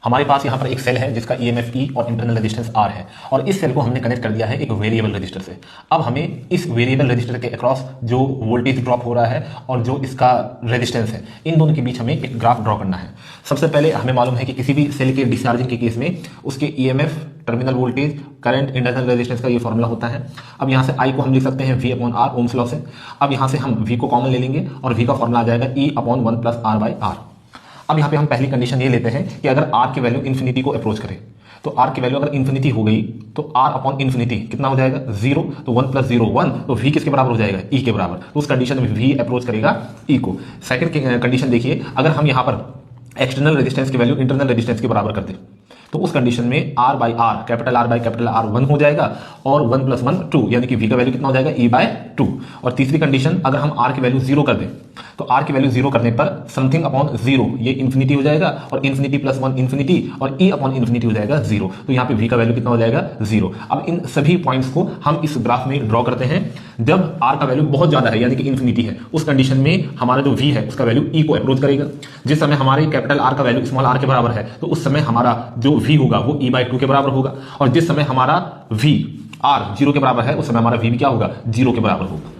हमारे पास यहाँ पर एक सेल है जिसका ईएमएफ ई और इंटरनल रेजिस्टेंस आर है और इस सेल को हमने कनेक्ट कर दिया है एक वेरिएबल रजिस्टर से। अब हमें इस वेरिएबल रजिस्टर के अक्रॉस जो वोल्टेज ड्रॉप हो रहा है और जो इसका रेजिस्टेंस है, इन दोनों के बीच हमें एक ग्राफ ड्रॉ करना है। सबसे पहले हमें मालूम है कि किसी भी सेल के डिस्चार्जिंग के केस में उसके EMF, terminal voltage, current, internal resistance का ये फॉर्मूला होता है। अब यहाँ से आई को हम लिख सकते हैं V upon R, Ohm's law से। अब यहाँ से हम V को कॉमन ले लेंगे और V का फॉर्मूला आ जाएगा E upon 1 plus R by R. अब यहाँ पे हम पहली कंडीशन ये लेते हैं कि अगर R की वैल्यू इन्फिनिटी को अप्रोच करे, तो R की वैल्यू अगर इन्फिनिटी हो गई तो R अपॉन इन्फिनिटी कितना हो जाएगा? 0। तो 1 प्लस 0 1, तो V किसके बराबर हो जाएगा? E के बराबर। तो उस कंडीशन में V अप्रोच करेगा E को। सेकंड कंडीशन देखिए, अगर हम यहाँ पर एक्सटर्नल रेजिस्टेंस की वैल्यू इंटरनल रेजिस्टेंस के बराबर कर दें तो उस कंडीशन में R by R, capital R by capital R 1 हो जाएगा और 1 प्लस 1 2, यानी कि V का वैल्यू कितना हो जाएगा? E by 2। और तीसरी कंडीशन, अगर हम R की वैल्यू 0 कर दें तो R की वैल्यू 0 करने पर समथिंग अपॉन 0 ये इन्फिनिटी हो जाएगा और इन्फिनिटी प्लस 1 इन्फिनिटी और E अपॉन इन्फिनिटी हो जाएगा 0। तो यहाँ पे V का वैल्यू कितना हो जाएगा? 0। अब इन सभी पॉइंट्स को हम इस ग्राफ में ड्रॉ करते हैं। जब R का वैल्यू बहुत ज्यादा है यानी कि इन्फिनिटी है, उस कंडीशन में हमारा जो V है उसका वैल्यू E को अप्रोच करेगा। जिस समय हमारे कैपिटल R का वैल्यू स्मॉल r के बराबर है तो उस समय हमारा जो V होगा वो E बाई 2 के बराबर होगा और जिस समय हमारा V R 0 के बराबर है उस समय हमारा V भी क्या होगा? 0 के बराबर होगा।